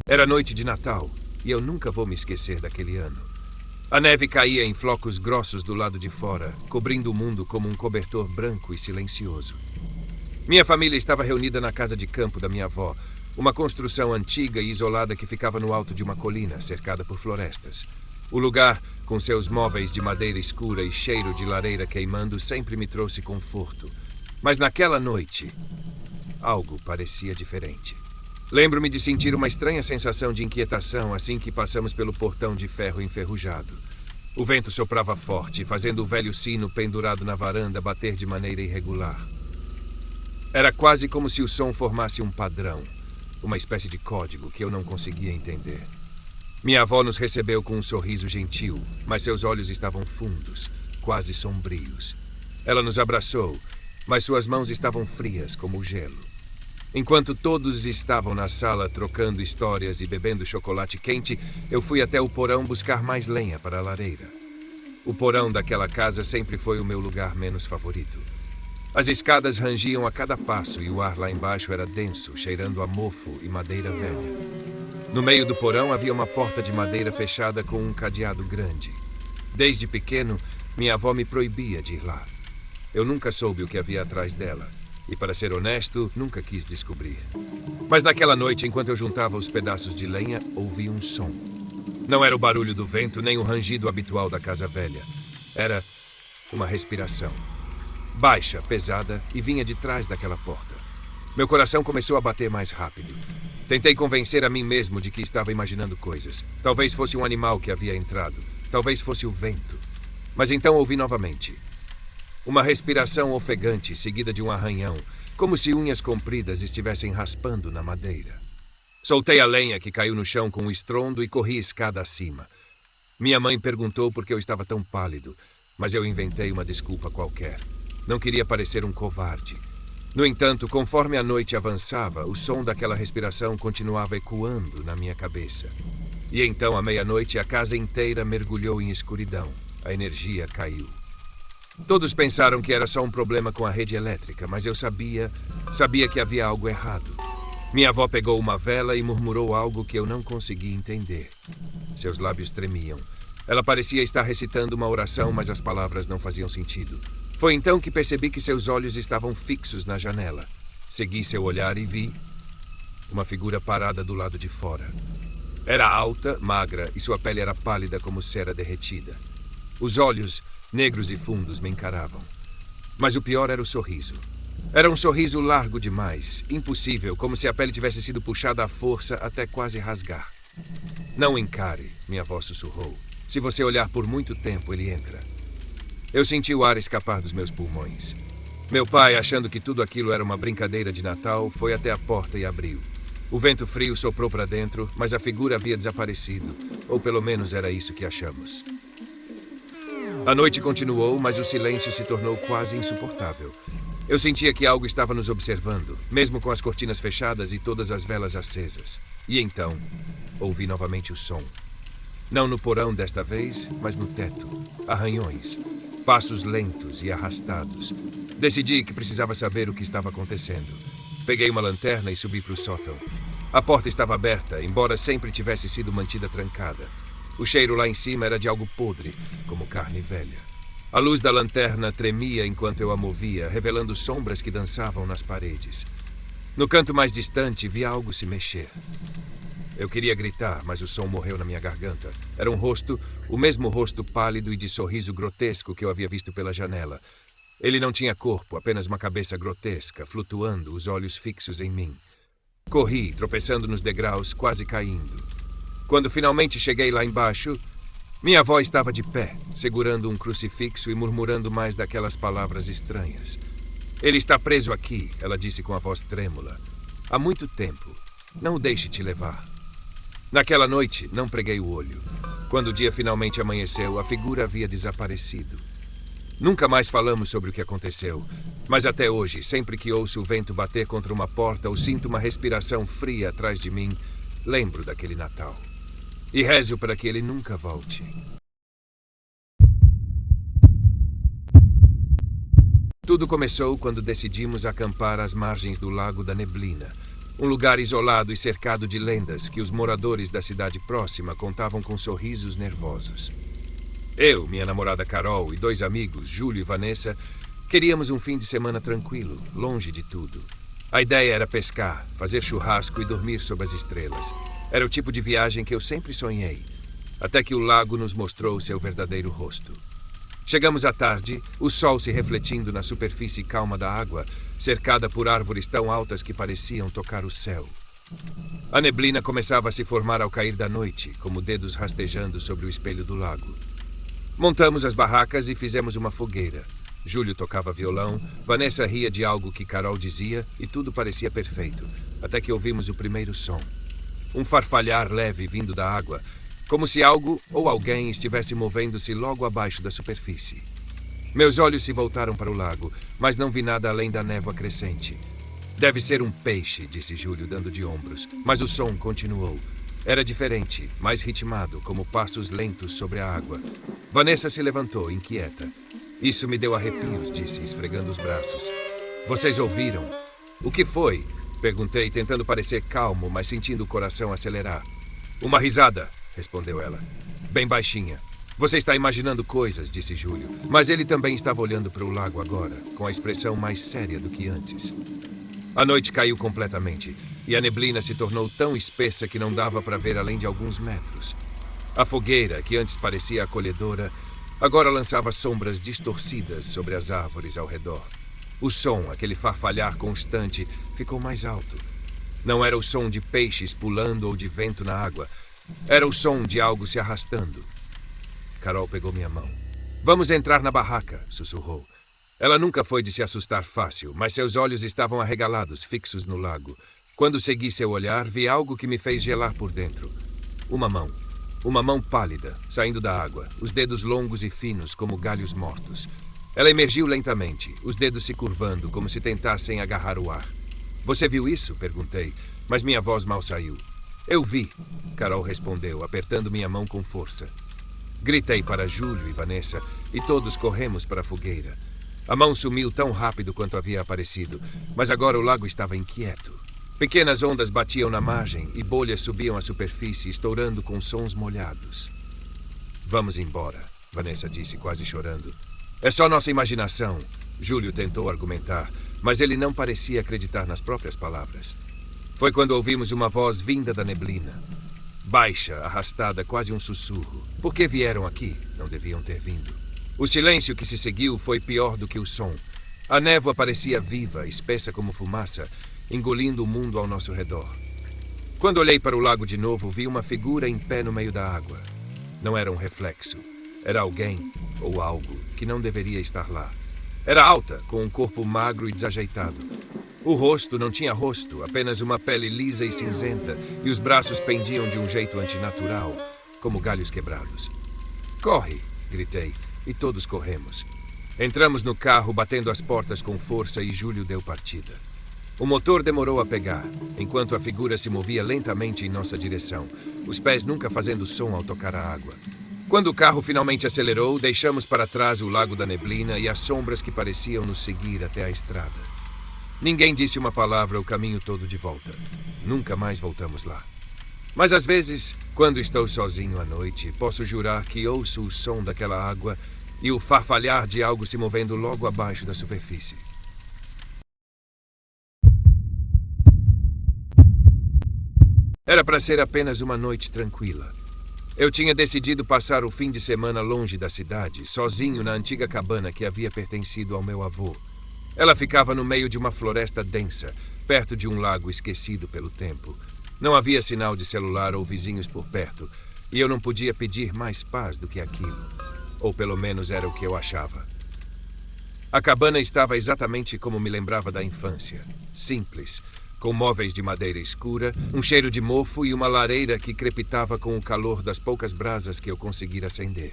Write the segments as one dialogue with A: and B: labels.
A: Era noite de Natal, e eu nunca vou me esquecer daquele ano. A neve caía em flocos grossos do lado de fora, cobrindo o mundo como um cobertor branco e silencioso. Minha família estava reunida na casa de campo da minha avó, uma construção antiga e isolada que ficava no alto de uma colina, cercada por florestas. O lugar, com seus móveis de madeira escura e cheiro de lareira queimando, sempre me trouxe conforto. Mas naquela noite, algo parecia diferente. Lembro-me de sentir uma estranha sensação de inquietação assim que passamos pelo portão de ferro enferrujado. O vento soprava forte, fazendo o velho sino pendurado na varanda bater de maneira irregular. Era quase como se o som formasse um padrão, uma espécie de código que eu não conseguia entender. Minha avó nos recebeu com um sorriso gentil, mas seus olhos estavam fundos, quase sombrios. Ela nos abraçou, mas suas mãos estavam frias como o gelo. Enquanto todos estavam na sala trocando histórias e bebendo chocolate quente, eu fui até o porão buscar mais lenha para a lareira. O porão daquela casa sempre foi o meu lugar menos favorito. As escadas rangiam a cada passo e o ar lá embaixo era denso, cheirando a mofo e madeira velha. No meio do porão havia uma porta de madeira fechada com um cadeado grande. Desde pequeno, minha avó me proibia de ir lá. Eu nunca soube o que havia atrás dela. E, para ser honesto, nunca quis descobrir. Mas naquela noite, enquanto eu juntava os pedaços de lenha, ouvi um som. Não era o barulho do vento, nem o rangido habitual da casa velha. Era uma respiração. Baixa, pesada, e vinha de trás daquela porta. Meu coração começou a bater mais rápido. Tentei convencer a mim mesmo de que estava imaginando coisas. Talvez fosse um animal que havia entrado. Talvez fosse o vento. Mas então ouvi novamente. Uma respiração ofegante, seguida de um arranhão, como se unhas compridas estivessem raspando na madeira. Soltei a lenha que caiu no chão com um estrondo e corri escada acima. Minha mãe perguntou por que eu estava tão pálido, mas eu inventei uma desculpa qualquer. Não queria parecer um covarde. No entanto, conforme a noite avançava, o som daquela respiração continuava ecoando na minha cabeça. E então, à meia-noite, a casa inteira mergulhou em escuridão. A energia caiu. Todos pensaram que era só um problema com a rede elétrica, mas eu sabia que havia algo errado. Minha avó pegou uma vela e murmurou algo que eu não conseguia entender. Seus lábios tremiam. Ela parecia estar recitando uma oração, mas as palavras não faziam sentido. Foi então que percebi que seus olhos estavam fixos na janela. Segui seu olhar e vi uma figura parada do lado de fora. Era alta, magra e sua pele era pálida como cera derretida. Os olhos, negros e fundos, me encaravam. Mas o pior era o sorriso. Era um sorriso largo demais, impossível, como se a pele tivesse sido puxada à força até quase rasgar. Não encare, minha avó sussurrou. Se você olhar por muito tempo, ele entra. Eu senti o ar escapar dos meus pulmões. Meu pai, achando que tudo aquilo era uma brincadeira de Natal, foi até a porta e abriu. O vento frio soprou para dentro, mas a figura havia desaparecido. Ou pelo menos era isso que achamos. A noite continuou, mas o silêncio se tornou quase insuportável. Eu sentia que algo estava nos observando, mesmo com as cortinas fechadas e todas as velas acesas. E então, ouvi novamente o som. Não no porão desta vez, mas no teto. Arranhões. Passos lentos e arrastados. Decidi que precisava saber o que estava acontecendo. Peguei uma lanterna e subi para o sótão. A porta estava aberta, embora sempre tivesse sido mantida trancada. O cheiro lá em cima era de algo podre, como carne velha. A luz da lanterna tremia enquanto eu a movia, revelando sombras que dançavam nas paredes. No canto mais distante, vi algo se mexer. Eu queria gritar, mas o som morreu na minha garganta. Era um rosto, o mesmo rosto pálido e de sorriso grotesco que eu havia visto pela janela. Ele não tinha corpo, apenas uma cabeça grotesca, flutuando, os olhos fixos em mim. Corri, tropeçando nos degraus, quase caindo. Quando finalmente cheguei lá embaixo, minha avó estava de pé, segurando um crucifixo e murmurando mais daquelas palavras estranhas. Ele está preso aqui, ela disse com a voz trêmula. Há muito tempo. Não o deixe te levar. Naquela noite, não preguei o olho. Quando o dia finalmente amanheceu, a figura havia desaparecido. Nunca mais falamos sobre o que aconteceu, mas até hoje, sempre que ouço o vento bater contra uma porta ou sinto uma respiração fria atrás de mim, lembro daquele Natal. E rezo para que ele nunca volte. Tudo começou quando decidimos acampar às margens do Lago da Neblina, Um lugar isolado e cercado de lendas que os moradores da cidade próxima contavam com sorrisos nervosos. Eu, minha namorada Carol e 2 amigos, Júlio e Vanessa, queríamos um fim de semana tranquilo, longe de tudo. A ideia era pescar, fazer churrasco e dormir sob as estrelas. Era o tipo de viagem que eu sempre sonhei, até que o lago nos mostrou seu verdadeiro rosto. Chegamos à tarde, o sol se refletindo na superfície calma da água, cercada por árvores tão altas que pareciam tocar o céu. A neblina começava a se formar ao cair da noite, como dedos rastejando sobre o espelho do lago. Montamos as barracas e fizemos uma fogueira. Júlio tocava violão, Vanessa ria de algo que Carol dizia e tudo parecia perfeito, até que ouvimos o primeiro som. Um farfalhar leve vindo da água, como se algo ou alguém estivesse movendo-se logo abaixo da superfície. Meus olhos se voltaram para o lago, mas não vi nada além da névoa crescente. Deve ser um peixe, disse Júlio, dando de ombros, mas o som continuou. Era diferente, mais ritmado, como passos lentos sobre a água. Vanessa se levantou, inquieta. Isso me deu arrepios, disse, esfregando os braços. Vocês ouviram? O que foi? Perguntei, tentando parecer calmo, mas sentindo o coração acelerar. Uma risada, respondeu ela. Bem baixinha. Você está imaginando coisas, disse Júlio, mas ele também estava olhando para o lago agora, com a expressão mais séria do que antes. A noite caiu completamente, e a neblina se tornou tão espessa que não dava para ver além de alguns metros. A fogueira, que antes parecia acolhedora, agora lançava sombras distorcidas sobre as árvores ao redor. O som, aquele farfalhar constante, ficou mais alto. Não era o som de peixes pulando ou de vento na água. Era o som de algo se arrastando. Carol pegou minha mão. Vamos entrar na barraca, sussurrou. Ela nunca foi de se assustar fácil, mas seus olhos estavam arregalados, fixos no lago. Quando segui seu olhar, vi algo que me fez gelar por dentro. Uma mão pálida, saindo da água, os dedos longos e finos como galhos mortos. Ela emergiu lentamente, os dedos se curvando, como se tentassem agarrar o ar. Você viu isso? Perguntei, mas minha voz mal saiu. Eu vi, Carol respondeu, apertando minha mão com força. Gritei para Júlio e Vanessa, e todos corremos para a fogueira. A mão sumiu tão rápido quanto havia aparecido, mas agora o lago estava inquieto. Pequenas ondas batiam na margem e bolhas subiam à superfície, estourando com sons molhados. Vamos embora, Vanessa disse, quase chorando. É só nossa imaginação, Júlio tentou argumentar, mas ele não parecia acreditar nas próprias palavras. Foi quando ouvimos uma voz vinda da neblina. Baixa, arrastada, quase um sussurro. Por que vieram aqui? Não deviam ter vindo. O silêncio que se seguiu foi pior do que o som. A névoa parecia viva, espessa como fumaça, engolindo o mundo ao nosso redor. Quando olhei para o lago de novo, vi uma figura em pé no meio da água. Não era um reflexo. Era alguém, ou algo, que não deveria estar lá. Era alta, com um corpo magro e desajeitado. O rosto não tinha rosto, apenas uma pele lisa e cinzenta, e os braços pendiam de um jeito antinatural, como galhos quebrados. Corre! Gritei, e todos corremos. Entramos no carro, batendo as portas com força, e Júlio deu partida. O motor demorou a pegar, enquanto a figura se movia lentamente em nossa direção, os pés nunca fazendo som ao tocar a água. Quando o carro finalmente acelerou, deixamos para trás o lago da neblina e as sombras que pareciam nos seguir até a estrada. Ninguém disse uma palavra o caminho todo de volta. Nunca mais voltamos lá. Mas às vezes, quando estou sozinho à noite, posso jurar que ouço o som daquela água e o farfalhar de algo se movendo logo abaixo da superfície. Era para ser apenas uma noite tranquila. Eu tinha decidido passar o fim de semana longe da cidade, sozinho na antiga cabana que havia pertencido ao meu avô. Ela ficava no meio de uma floresta densa, perto de um lago esquecido pelo tempo. Não havia sinal de celular ou vizinhos por perto, e eu não podia pedir mais paz do que aquilo. Ou pelo menos era o que eu achava. A cabana estava exatamente como me lembrava da infância. Simples, com móveis de madeira escura, um cheiro de mofo e uma lareira que crepitava com o calor das poucas brasas que eu conseguira acender.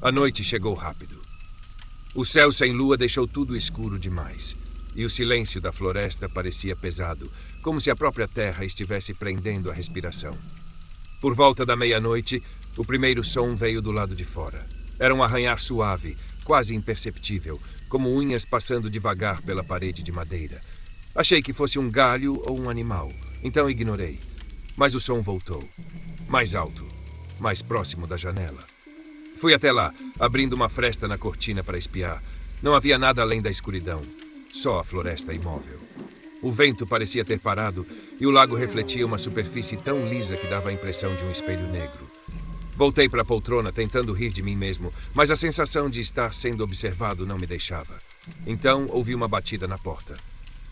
A: A noite chegou rápido. O céu sem lua deixou tudo escuro demais, e o silêncio da floresta parecia pesado, como se a própria terra estivesse prendendo a respiração. Por volta da meia-noite, o primeiro som veio do lado de fora. Era um arranhar suave, quase imperceptível, como unhas passando devagar pela parede de madeira. Achei que fosse um galho ou um animal, então ignorei. Mas o som voltou. Mais alto, mais próximo da janela. Fui até lá, abrindo uma fresta na cortina para espiar. Não havia nada além da escuridão, só a floresta imóvel. O vento parecia ter parado e o lago refletia uma superfície tão lisa que dava a impressão de um espelho negro. Voltei para a poltrona tentando rir de mim mesmo, mas a sensação de estar sendo observado não me deixava. Então ouvi uma batida na porta.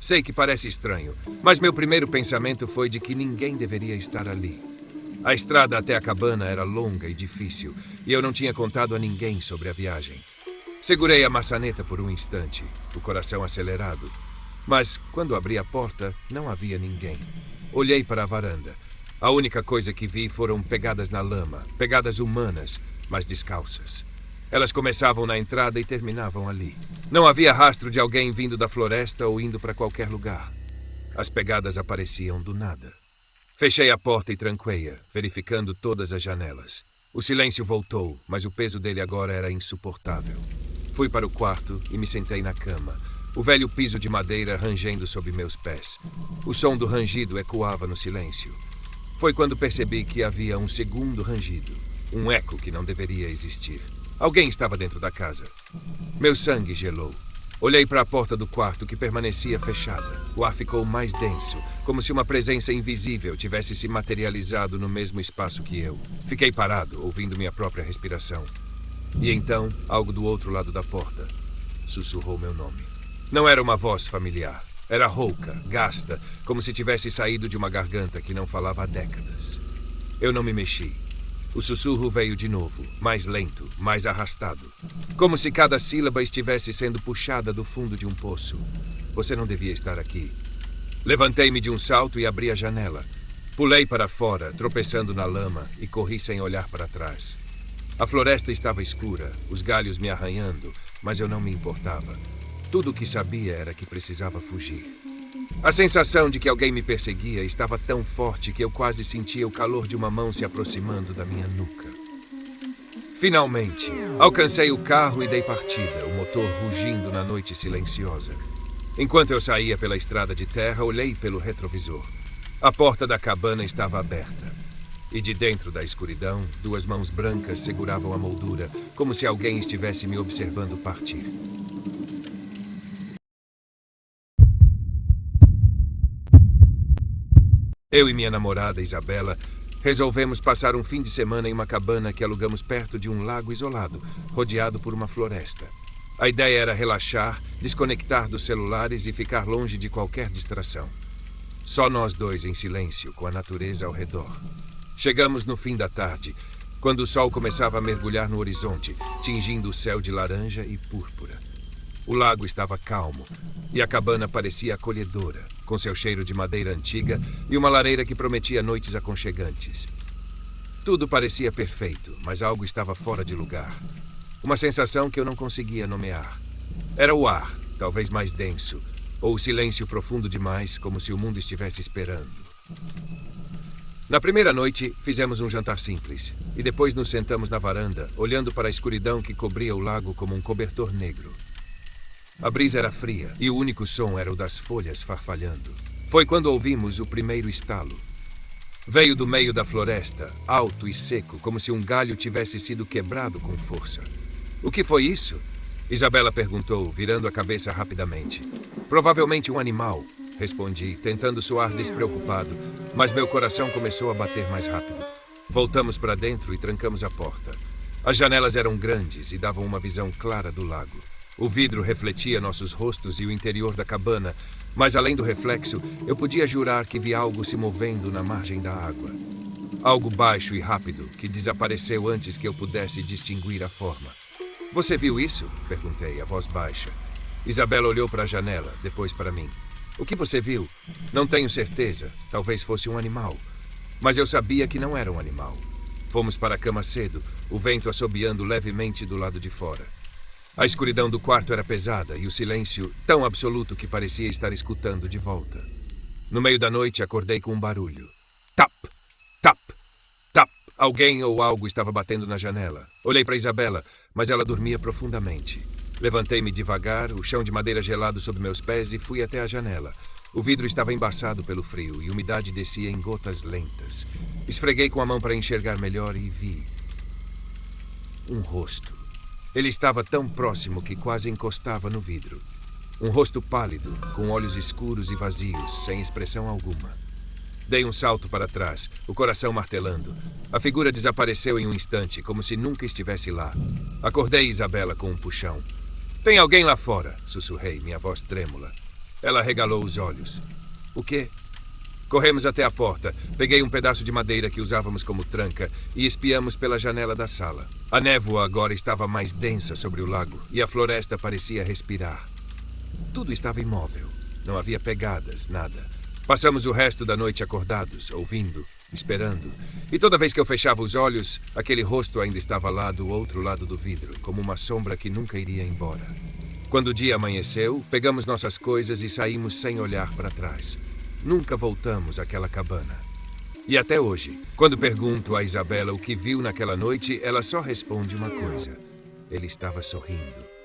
A: Sei que parece estranho, mas meu primeiro pensamento foi de que ninguém deveria estar ali. A estrada até a cabana era longa e difícil, e eu não tinha contado a ninguém sobre a viagem. Segurei a maçaneta por um instante, o coração acelerado. Mas, quando abri a porta, não havia ninguém. Olhei para a varanda. A única coisa que vi foram pegadas na lama, pegadas humanas, mas descalças. Elas começavam na entrada e terminavam ali. Não havia rastro de alguém vindo da floresta ou indo para qualquer lugar. As pegadas apareciam do nada. Fechei a porta e tranquei-a, verificando todas as janelas. O silêncio voltou, mas o peso dele agora era insuportável. Fui para o quarto e me sentei na cama, o velho piso de madeira rangendo sob meus pés. O som do rangido ecoava no silêncio. Foi quando percebi que havia um segundo rangido, um eco que não deveria existir. Alguém estava dentro da casa. Meu sangue gelou. Olhei para a porta do quarto que permanecia fechada. O ar ficou mais denso, como se uma presença invisível tivesse se materializado no mesmo espaço que eu. Fiquei parado, ouvindo minha própria respiração. E então, algo do outro lado da porta sussurrou meu nome. Não era uma voz familiar. Era rouca, gasta, como se tivesse saído de uma garganta que não falava há décadas. Eu não me mexi. O sussurro veio de novo, mais lento, mais arrastado. Como se cada sílaba estivesse sendo puxada do fundo de um poço. Você não devia estar aqui. Levantei-me de um salto e abri a janela. Pulei para fora, tropeçando na lama, e corri sem olhar para trás. A floresta estava escura, os galhos me arranhando, mas eu não me importava. Tudo o que sabia era que precisava fugir. A sensação de que alguém me perseguia estava tão forte que eu quase sentia o calor de uma mão se aproximando da minha nuca. Finalmente, alcancei o carro e dei partida, o motor rugindo na noite silenciosa. Enquanto eu saía pela estrada de terra, olhei pelo retrovisor. A porta da cabana estava aberta. E de dentro da escuridão, duas mãos brancas seguravam a moldura, como se alguém estivesse me observando partir. Eu e minha namorada, Isabela, resolvemos passar um fim de semana em uma cabana que alugamos perto de um lago isolado, rodeado por uma floresta. A ideia era relaxar, desconectar dos celulares e ficar longe de qualquer distração. Só nós dois em silêncio, com a natureza ao redor. Chegamos no fim da tarde, quando o sol começava a mergulhar no horizonte, tingindo o céu de laranja e púrpura. O lago estava calmo e a cabana parecia acolhedora, com seu cheiro de madeira antiga e uma lareira que prometia noites aconchegantes. Tudo parecia perfeito, mas algo estava fora de lugar. Uma sensação que eu não conseguia nomear. Era o ar, talvez mais denso, ou o silêncio profundo demais, como se o mundo estivesse esperando. Na primeira noite, fizemos um jantar simples, e depois nos sentamos na varanda, olhando para a escuridão que cobria o lago como um cobertor negro. A brisa era fria, e o único som era o das folhas farfalhando. Foi quando ouvimos o primeiro estalo. Veio do meio da floresta, alto e seco, como se um galho tivesse sido quebrado com força. O que foi isso? Isabela perguntou, virando a cabeça rapidamente. Provavelmente um animal, respondi, tentando soar despreocupado, mas meu coração começou a bater mais rápido. Voltamos para dentro e trancamos a porta. As janelas eram grandes e davam uma visão clara do lago. O vidro refletia nossos rostos e o interior da cabana, mas além do reflexo, eu podia jurar que vi algo se movendo na margem da água. Algo baixo e rápido, que desapareceu antes que eu pudesse distinguir a forma. Você viu isso? Perguntei, a voz baixa. Isabela olhou para a janela, depois para mim. O que você viu? Não tenho certeza. Talvez fosse um animal. Mas eu sabia que não era um animal. Fomos para a cama cedo, o vento assobiando levemente do lado de fora. A escuridão do quarto era pesada e o silêncio tão absoluto que parecia estar escutando de volta. No meio da noite, acordei com um barulho. Tap! Tap! Tap! Alguém ou algo estava batendo na janela. Olhei para Isabela, mas ela dormia profundamente. Levantei-me devagar, o chão de madeira gelado sob meus pés e fui até a janela. O vidro estava embaçado pelo frio e a umidade descia em gotas lentas. Esfreguei com a mão para enxergar melhor e vi um rosto. Ele estava tão próximo que quase encostava no vidro. Um rosto pálido, com olhos escuros e vazios, sem expressão alguma. Dei um salto para trás, o coração martelando. A figura desapareceu em um instante, como se nunca estivesse lá. Acordei Isabela com um puxão. Tem alguém lá fora, sussurrei, minha voz trêmula. Ela regalou os olhos. O quê? Corremos até a porta, peguei um pedaço de madeira que usávamos como tranca e espiamos pela janela da sala. A névoa agora estava mais densa sobre o lago e a floresta parecia respirar. Tudo estava imóvel. Não havia pegadas, nada. Passamos o resto da noite acordados, ouvindo, esperando. E toda vez que eu fechava os olhos, aquele rosto ainda estava lá do outro lado do vidro, como uma sombra que nunca iria embora. Quando o dia amanheceu, pegamos nossas coisas e saímos sem olhar para trás. Nunca voltamos àquela cabana. E até hoje, quando pergunto a Isabela o que viu naquela noite, ela só responde uma coisa. Ele estava sorrindo.